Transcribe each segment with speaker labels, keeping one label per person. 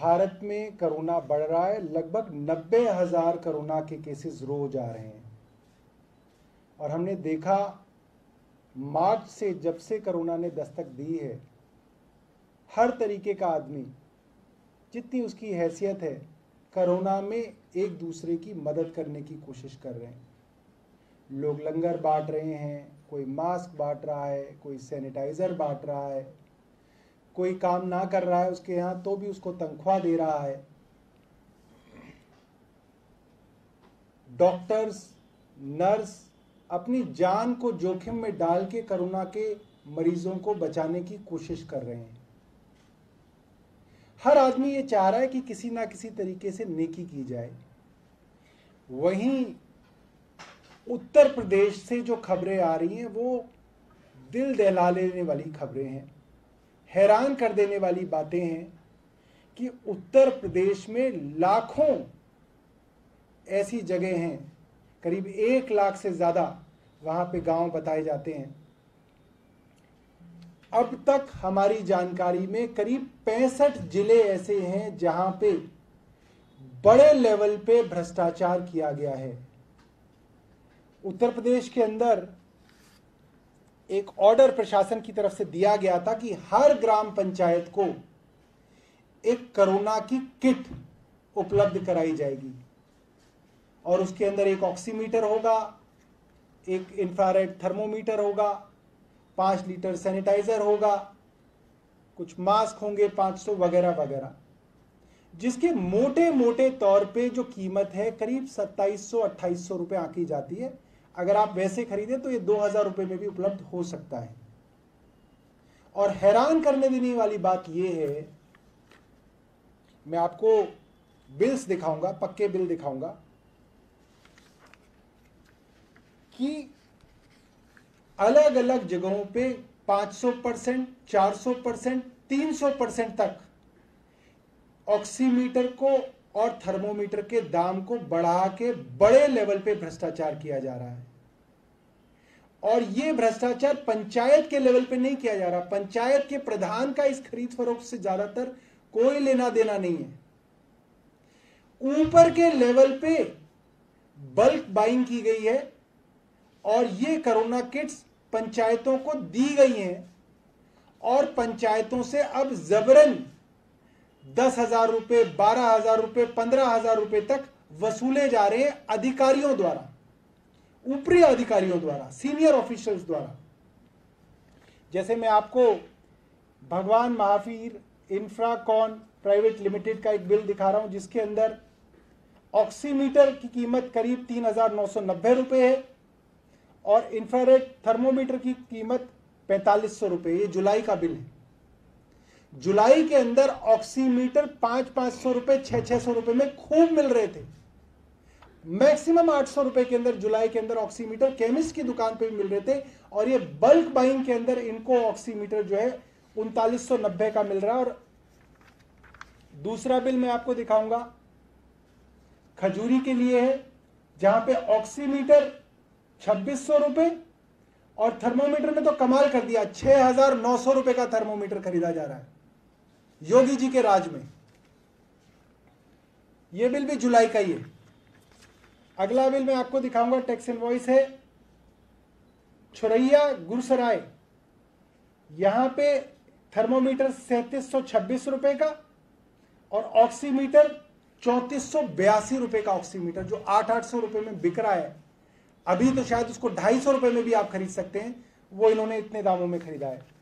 Speaker 1: भारत में कोरोना बढ़ रहा है। लगभग 90,000 कोरोना के केसेस रोज आ रहे हैं। और हमने देखा मार्च से, जब से कोरोना ने दस्तक दी है, हर तरीके का आदमी जितनी उसकी हैसियत है कोरोना में एक दूसरे की मदद करने की कोशिश कर रहे हैं। लोग लंगर बांट रहे हैं, कोई मास्क बांट रहा है, कोई सैनिटाइज़र बांट रहा है, कोई काम ना कर रहा है उसके यहाँ तो भी उसको तनख्वाह दे रहा है। डॉक्टर्स, नर्स अपनी जान को जोखिम में डाल के कोरोना के मरीजों को बचाने की कोशिश कर रहे हैं। हर आदमी ये चाह रहा है कि किसी ना किसी तरीके से नेकी की जाए। वहीं उत्तर प्रदेश से जो खबरें आ रही हैं वो दिल दहला लेने वाली खबरें हैं, हैरान कर देने वाली बातें हैं कि उत्तर प्रदेश में लाखों ऐसी जगह हैं, करीब 1 लाख से ज़्यादा वहाँ पे गांव बताए जाते हैं। अब तक हमारी जानकारी में करीब 65 जिले ऐसे हैं जहां पे बड़े लेवल पे भ्रष्टाचार किया गया है। उत्तर प्रदेश के अंदर एक ऑर्डर प्रशासन की तरफ से दिया गया था कि हर ग्राम पंचायत को एक कोरोना की किट उपलब्ध कराई जाएगी और उसके अंदर एक ऑक्सीमीटर होगा, एक इंफ्रारेड थर्मोमीटर होगा, 5 लीटर सैनिटाइजर होगा, कुछ मास्क होंगे 500 वगैरह वगैरह, जिसके मोटे मोटे तौर पे जो कीमत है करीब 2700-2800 रुपये आंकी जाती है। अगर आप वैसे खरीदें तो ये 2000 रुपये में भी उपलब्ध हो सकता है। और हैरान करने देने वाली बात ये है, मैं आपको बिल्स दिखाऊंगा, पक्के बिल दिखाऊंगा, कि अलग अलग जगहों पे 500%, 400%, 300% तक ऑक्सीमीटर को और थर्मोमीटर के दाम को बढ़ा के बड़े लेवल पे भ्रष्टाचार किया जा रहा है। और ये भ्रष्टाचार पंचायत के लेवल पे नहीं किया जा रहा। पंचायत के प्रधान का इस खरीद फरोख्त से ज्यादातर कोई लेना देना नहीं है। ऊपर के लेवल पे बल्क बाइंग की गई है और ये कोरोना किट्स पंचायतों को दी गई हैं और पंचायतों से अब जबरन 10,000 रुपये, 12,000 रुपये, 15,000 रुपये तक वसूले जा रहे हैं अधिकारियों द्वारा, ऊपरी अधिकारियों द्वारा, सीनियर ऑफिशियल्स द्वारा। जैसे मैं आपको भगवान महावीर इंफ्राकॉन प्राइवेट लिमिटेड का एक बिल दिखा रहा हूं जिसके अंदर ऑक्सीमीटर की कीमत करीब 3,990 रुपये है और इंफ्रारेड थर्मोमीटर की कीमत 4500 रुपये। ये जुलाई का बिल है। जुलाई के अंदर ऑक्सीमीटर 500-500 रुपये, 600-600 रुपये में खूब मिल रहे थे। मैक्सिमम 800 रुपये के अंदर जुलाई के अंदर ऑक्सीमीटर केमिस्ट की दुकान पे भी मिल रहे थे। और ये बल्क बाइंग के अंदर इनको ऑक्सीमीटर जो है 3990 का मिल रहा है। और दूसरा बिल मैं आपको दिखाऊंगा, खजूरी के लिए है, जहां पे ऑक्सीमीटर 2600 रुपये और थर्मोमीटर में तो कमाल कर दिया, 6,900 रुपये का थर्मोमीटर खरीदा जा रहा है योगी जी के राज में। यह बिल भी जुलाई का ही है। अगला बिल मैं आपको दिखाऊंगा, टैक्स इनवॉइस है, छुरैया गुरसराय, यहां पे थर्मोमीटर 3726 रुपए का और ऑक्सीमीटर 3482 रुपए का ऑक्सीमीटर, जो 800 रुपए में बिक रहा है। अभी तो शायद उसको 250 रुपए में भी आप खरीद सकते हैं, वो इन्होंने इतने दामों में खरीदा है।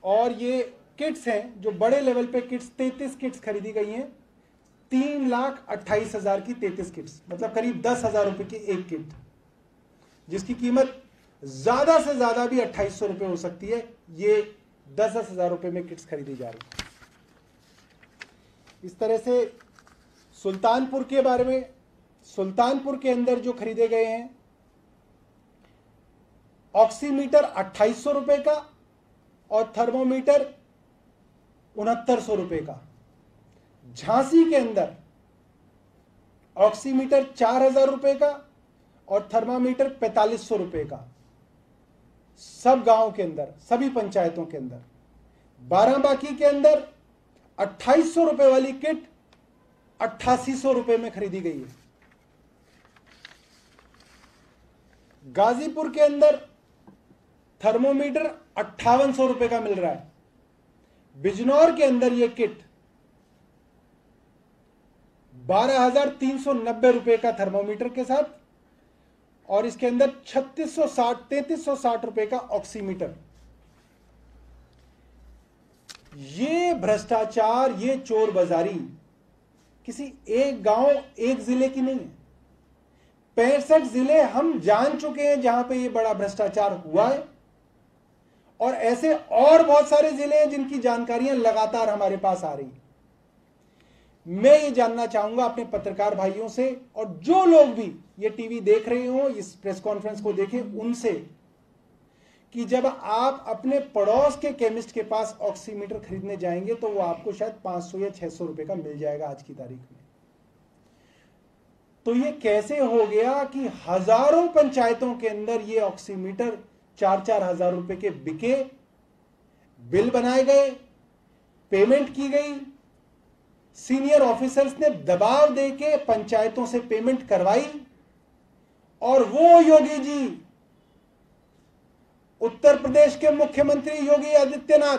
Speaker 1: और ये किट्स हैं जो बड़े लेवल पे किट्स, 33 किट्स खरीदी गई हैं, 3,28,000 की 33 किट्स, मतलब करीब 10,000 रुपए की एक किट, जिसकी कीमत ज्यादा से ज्यादा भी 2800 रुपए हो सकती है। ये 10,000 रुपए में किट्स खरीदी जा रही है। इस तरह से सुल्तानपुर के बारे में, सुल्तानपुर के अंदर जो खरीदे गए हैं, ऑक्सीमीटर 2800 रुपए का और थर्मोमीटर 6900 रुपए का। झांसी के अंदर ऑक्सीमीटर 4,000 रुपए का और थर्मामीटर 4500 रुपए का। सब गांवों के अंदर, सभी पंचायतों के अंदर। बाराबांकी के अंदर ₹2800 वाली किट 8800 रुपए में खरीदी गई है। गाजीपुर के अंदर थर्मोमीटर 5800 रुपए का मिल रहा है। बिजनौर के अंदर यह किट 12,390 रुपए का थर्मोमीटर के साथ, और इसके अंदर 3360 रुपए का ऑक्सीमीटर। ये भ्रष्टाचार, ये चोर बाजारी किसी एक गांव एक जिले की नहीं है। 65 जिले हम जान चुके हैं जहां पे ये बड़ा भ्रष्टाचार हुआ है, और ऐसे और बहुत सारे जिले हैं जिनकी जानकारियां लगातार हमारे पास आ रही हैं। मैं ये जानना चाहूंगा अपने पत्रकार भाइयों से, और जो लोग भी ये टीवी देख रहे हो, इस प्रेस कॉन्फ्रेंस को देखें, उनसे, कि जब आप अपने पड़ोस के केमिस्ट के पास ऑक्सीमीटर खरीदने जाएंगे तो वो आपको शायद 500 या 600 रुपए का मिल जाएगा आज की तारीख में। तो ये कैसे हो गया कि हजारों पंचायतों के अंदर ये ऑक्सीमीटर 4-4 हजार रुपए के बिके, बिल बनाए गए, पेमेंट की गई, सीनियर ऑफिसर्स ने दबाव देके पंचायतों से पेमेंट करवाई, और वो योगी जी, उत्तर प्रदेश के मुख्यमंत्री योगी आदित्यनाथ,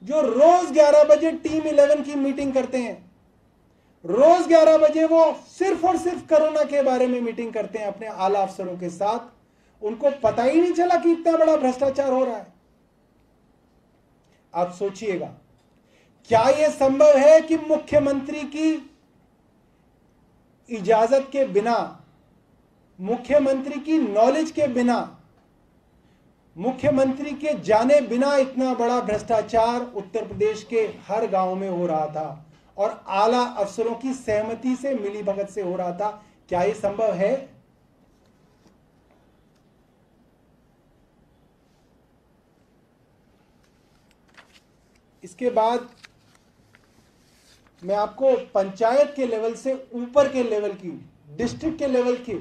Speaker 1: जो रोज 11 बजे टीम 11 की मीटिंग करते हैं, रोज 11 बजे वो सिर्फ और सिर्फ कोरोना के बारे में मीटिंग करते हैं अपने आला अफसरों के साथ, उनको पता ही नहीं चला कि इतना बड़ा भ्रष्टाचार हो रहा है। आप सोचिएगा, क्या यह संभव है कि मुख्यमंत्री की इजाजत के बिना, मुख्यमंत्री की नॉलेज के बिना, मुख्यमंत्री के जाने बिना इतना बड़ा भ्रष्टाचार उत्तर प्रदेश के हर गांव में हो रहा था, और आला अफसरों की सहमति से, मिलीभगत से हो रहा था? क्या यह संभव है? इसके बाद मैं आपको पंचायत के लेवल से ऊपर के लेवल की, डिस्ट्रिक्ट के लेवल के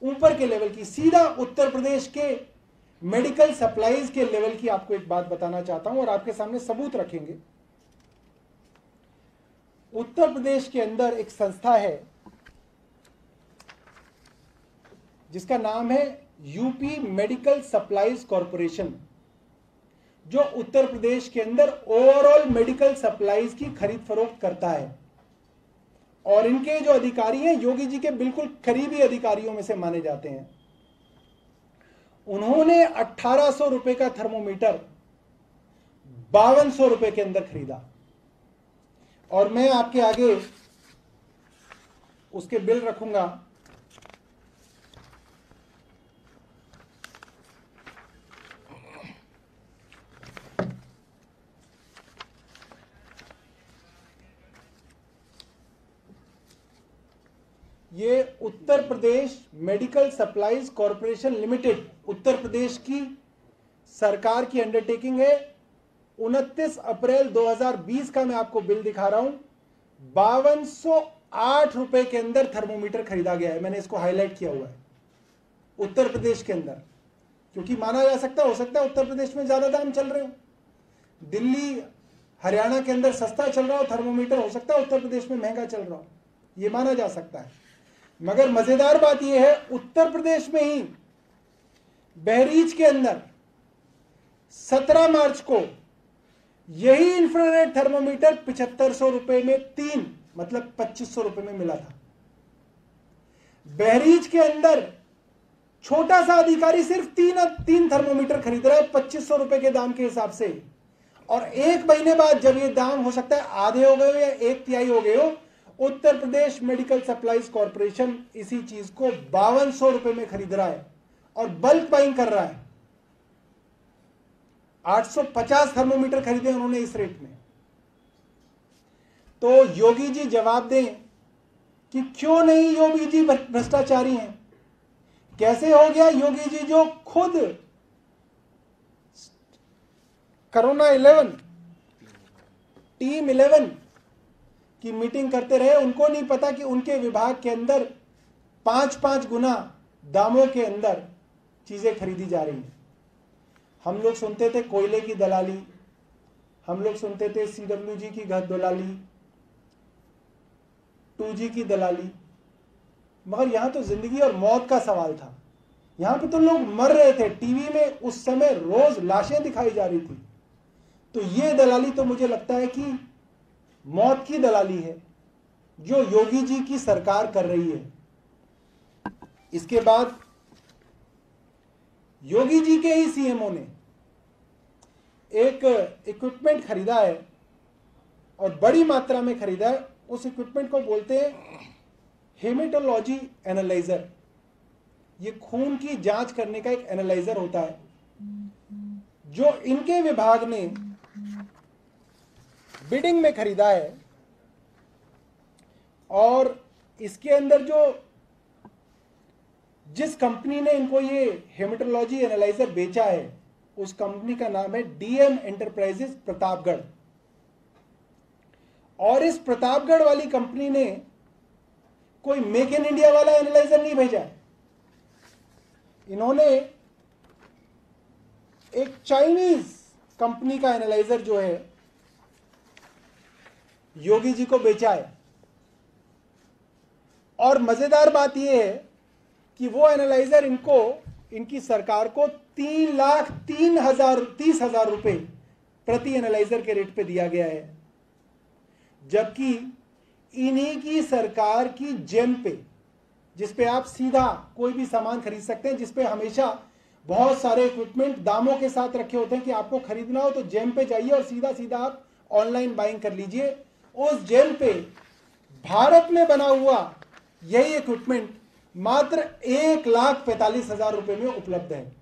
Speaker 1: ऊपर के लेवल की, सीधा उत्तर प्रदेश के मेडिकल सप्लाईज के लेवल की आपको एक बात बताना चाहता हूं, और आपके सामने सबूत रखेंगे। उत्तर प्रदेश के अंदर एक संस्था है जिसका नाम है यूपी मेडिकल सप्लाईज कॉरपोरेशन, जो उत्तर प्रदेश के अंदर ओवरऑल मेडिकल सप्लाईज की खरीद फरोख्त करता है, और इनके जो अधिकारी हैं योगी जी के बिल्कुल करीबी अधिकारियों में से माने जाते हैं। उन्होंने 1800 रुपए का थर्मोमीटर 5200 रुपए के अंदर खरीदा, और मैं आपके आगे उसके बिल रखूंगा। ये Uttar Pradesh medical supplies corporation limited, Uttar Pradesh की सरकार की अंडरटेकिंग है। 29 अप्रैल 2020 का मैं आपको बिल दिखा रहा हूं। 5208 रुपए के अंदर थर्मोमीटर खरीदा गया है। मैंने इसको हाईलाइट किया हुआ है उत्तर प्रदेश के अंदर, क्योंकि माना जा सकता, हो सकता है उत्तर प्रदेश में ज्यादा दाम चल रहे हो, दिल्ली हरियाणा के अंदर सस्ता चल रहा हो थर्मोमीटर, हो सकता है उत्तर प्रदेश में महंगा चल रहा हो, यह माना जा सकता है। मगर मजेदार बात यह है, उत्तर प्रदेश में ही बहरीच के अंदर 17 मार्च को यही इंफ्रारेड थर्मोमीटर 7500 रुपए में 3, मतलब 2500 रुपए में मिला था। बहरीच के अंदर छोटा सा अधिकारी सिर्फ तीन थर्मोमीटर खरीद रहा है 2500 रुपए के दाम के हिसाब से, और एक महीने बाद जब ये दाम हो सकता है आधे हो गए हो या 1/3 हो गए हो, Uttar Pradesh medical supplies corporation इसी चीज को 5200 रुपए में खरीद रहा है और बल्क बाइंग कर रहा है। 850 थर्मोमीटर खरीदे उन्होंने इस रेट में। तो योगी जी जवाब दें कि क्यों नहीं योगी जी भ्रष्टाचारी हैं। कैसे हो गया योगी जी जो खुद कोरोना 11 टीम 11 की मीटिंग करते रहे, उनको नहीं पता कि उनके विभाग के अंदर 5-5 गुना दामों के अंदर चीजें खरीदी जा रही हैं। हम लोग सुनते थे कोयले की दलाली, हम लोग सुनते थे CWG की घर दलाली, 2G की दलाली, मगर यहां तो जिंदगी और मौत का सवाल था। यहां पे तो लोग मर रहे थे, टीवी में उस समय रोज लाशें दिखाई जा रही थी। तो ये दलाली तो मुझे लगता है कि मौत की दलाली है जो योगी जी की सरकार कर रही है। इसके बाद योगी जी के ही सीएमओ ने एक इक्विपमेंट खरीदा है और बड़ी मात्रा में खरीदा है। उस इक्विपमेंट को बोलते हैं हेमेटोलॉजी एनालाइजर। ये खून की जांच करने का एक एनालाइजर होता है जो इनके विभाग ने बिडिंग में खरीदा है। और इसके अंदर जिस कंपनी ने इनको ये हेमेटोलॉजी एनालाइजर बेचा है उस कंपनी का नाम है DM एंटरप्राइजेस प्रतापगढ़। और इस प्रतापगढ़ वाली कंपनी ने कोई मेक इन इंडिया वाला एनालाइजर नहीं भेजा है। इन्होंने एक चाइनीज कंपनी का एनालाइजर जो है योगी जी को बेचा है। और मजेदार बात यह है कि वो एनालाइजर इनकी सरकार को 3,30,000 रुपए प्रति एनालाइजर के रेट पे दिया गया है, जबकि इन्हीं की सरकार की जेम पे, जिसपे आप सीधा कोई भी सामान खरीद सकते हैं, जिसपे हमेशा बहुत सारे इक्विपमेंट दामों के साथ रखे होते हैं कि आपको खरीदना हो तो जेम पे जाइए और सीधा सीधा आप ऑनलाइन बाइंग कर लीजिए। उस जेम पे भारत में बना हुआ यही इक्विपमेंट मात्र 1,45,000 रुपए में उपलब्ध है।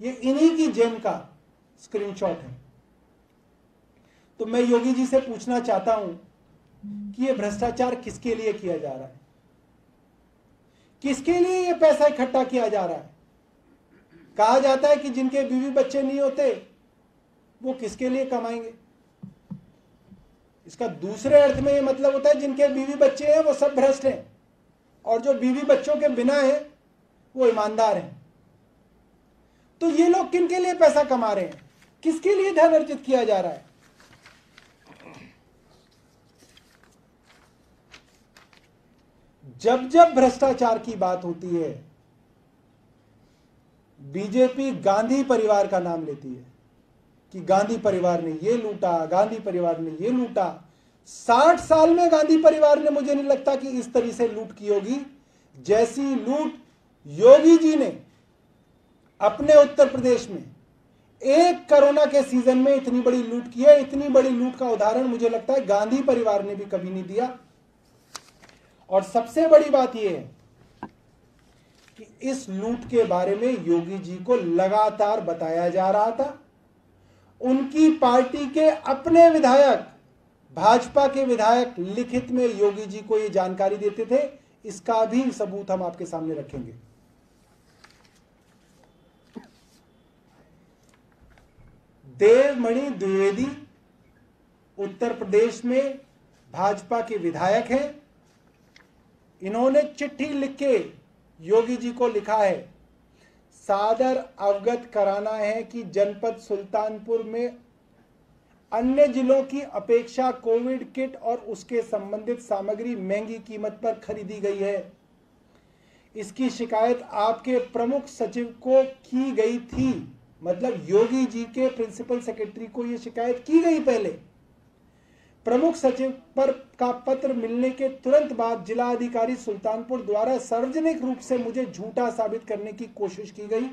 Speaker 1: ये इन्हीं की जेम का स्क्रीनशॉट है। तो मैं योगी जी से पूछना चाहता हूं कि ये भ्रष्टाचार किसके लिए किया जा रहा है, किसके लिए ये पैसा इकट्ठा किया जा रहा है। कहा जाता है कि जिनके बीवी बच्चे नहीं होते वो किसके लिए कमाएंगे। इसका दूसरे अर्थ में ये मतलब होता है जिनके बीवी बच्चे हैं वो सब भ्रष्ट हैं और जो बीवी बच्चों के बिना है वो ईमानदार हैं। तो ये लोग किन के लिए पैसा कमा रहे हैं, किसके लिए धन अर्जित किया जा रहा है। जब जब भ्रष्टाचार की बात होती है बीजेपी गांधी परिवार का नाम लेती है कि गांधी परिवार ने ये लूटा, गांधी परिवार ने ये लूटा। 60 साल में गांधी परिवार ने मुझे नहीं लगता कि इस तरह से लूट की होगी जैसी लूट योगी जी ने अपने उत्तर प्रदेश में एक कोरोना के सीजन में इतनी बड़ी लूट की है। इतनी बड़ी लूट का उदाहरण मुझे लगता है गांधी परिवार ने भी कभी नहीं दिया। और सबसे बड़ी बात यह है कि इस लूट के बारे में योगी जी को लगातार बताया जा रहा था। उनकी पार्टी के अपने विधायक, भाजपा के विधायक लिखित में योगी जी को यह जानकारी देते थे। इसका भी सबूत हम आपके सामने रखेंगे। देवमणि द्विवेदी उत्तर प्रदेश में भाजपा के विधायक हैं। इन्होंने चिट्ठी लिख के योगी जी को लिखा है, सादर अवगत कराना है कि जनपद सुल्तानपुर में अन्य जिलों की अपेक्षा कोविड किट और उसके संबंधित सामग्री महंगी कीमत पर खरीदी गई है। इसकी शिकायत आपके प्रमुख सचिव को की गई थी। मतलब योगी जी के प्रिंसिपल सेक्रेटरी को यह शिकायत की गई पहले। प्रमुख सचिव पर का पत्र मिलने के तुरंत बाद जिला अधिकारी सुल्तानपुर द्वारा सार्वजनिक रूप से मुझे झूठा साबित करने की कोशिश की गई।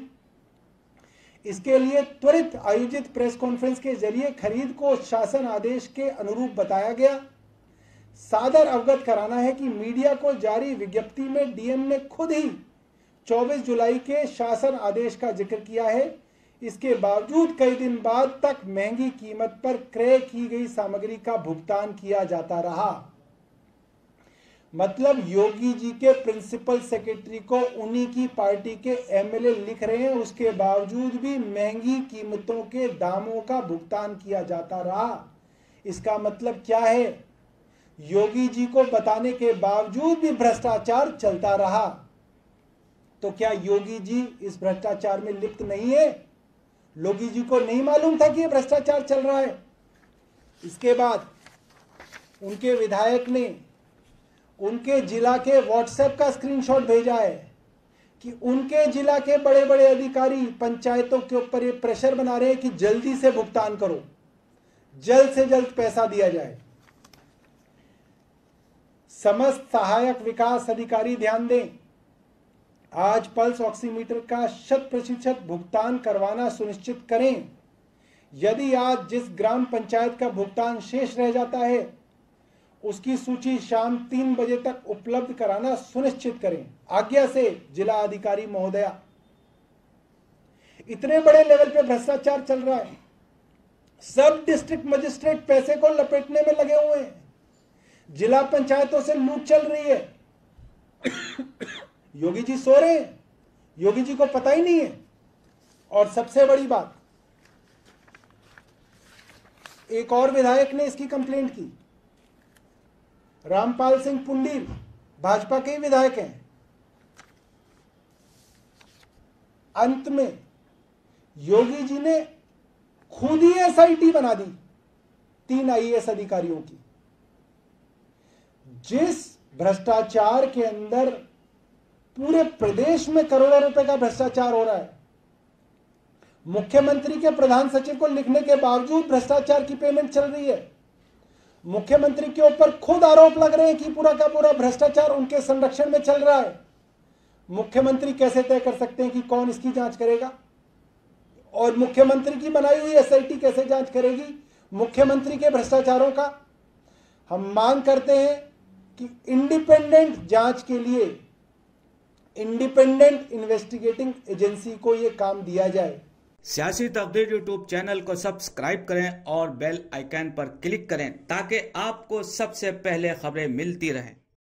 Speaker 1: इसके लिए त्वरित आयोजित प्रेस कॉन्फ्रेंस के जरिए खरीद को शासन आदेश के अनुरूप बताया गया। सादर अवगत कराना है कि मीडिया को जारी विज्ञप्ति में डीएम ने खुद ही 24 जुलाई के शासन आदेश का जिक्र किया है। इसके बावजूद कई दिन बाद तक महंगी कीमत पर क्रय की गई सामग्री का भुगतान किया जाता रहा। मतलब योगी जी के प्रिंसिपल सेक्रेटरी को उन्हीं की पार्टी के एमएलए लिख रहे हैं, उसके बावजूद भी महंगी कीमतों के दामों का भुगतान किया जाता रहा। इसका मतलब क्या है, योगी जी को बताने के बावजूद भी भ्रष्टाचार चलता रहा। तो क्या योगी जी इस भ्रष्टाचार में लिप्त नहीं है? योगी जी को नहीं मालूम था कि यह भ्रष्टाचार चल रहा है? इसके बाद उनके विधायक ने उनके जिला के व्हाट्सएप का स्क्रीनशॉट भेजा है कि उनके जिला के बड़े बड़े अधिकारी पंचायतों के ऊपर ये प्रेशर बना रहे हैं कि जल्दी से भुगतान करो, जल्द से जल्द पैसा दिया जाए। समस्त सहायक विकास अधिकारी ध्यान दें, आज पल्स ऑक्सीमीटर का 100% भुगतान करवाना सुनिश्चित करें। यदि आज जिस ग्राम पंचायत का भुगतान शेष रह जाता है उसकी सूची शाम 3 बजे तक उपलब्ध कराना सुनिश्चित करें। आज्ञा से जिला अधिकारी महोदया। इतने बड़े लेवल पे भ्रष्टाचार चल रहा है, सब डिस्ट्रिक्ट मजिस्ट्रेट पैसे को लपेटने में लगे हुए हैं, जिला पंचायतों से लूट चल रही है। योगी जी सो रहे हैं, योगी जी को पता ही नहीं है। और सबसे बड़ी बात, एक और विधायक ने इसकी कंप्लेंट की, रामपाल सिंह पुंडीर, भाजपा के ही विधायक हैं। अंत में योगी जी ने खुद ही एसआईटी बना दी 3 आईएएस अधिकारियों की। जिस भ्रष्टाचार के अंदर पूरे प्रदेश में करोड़ों रुपए का भ्रष्टाचार हो रहा है, मुख्यमंत्री के प्रधान सचिव को लिखने के बावजूद भ्रष्टाचार की पेमेंट चल रही है। मुख्यमंत्री के ऊपर खुद आरोप लग रहे हैं कि पूरा का पूरा भ्रष्टाचार उनके संरक्षण में चल रहा है। मुख्यमंत्री कैसे तय कर सकते हैं कि कौन इसकी जांच करेगा? और मुख्यमंत्री की बनाई हुई एसआईटी कैसे जांच करेगी मुख्यमंत्री के भ्रष्टाचारों का? हम मांग करते हैं कि इंडिपेंडेंट जांच के लिए इंडिपेंडेंट इन्वेस्टिगेटिंग एजेंसी को यह काम दिया जाए।
Speaker 2: सियासी तकदीर यूट्यूब चैनल को सब्सक्राइब करें और बेल आइकन पर क्लिक करें ताकि आपको सबसे पहले खबरें मिलती रहें।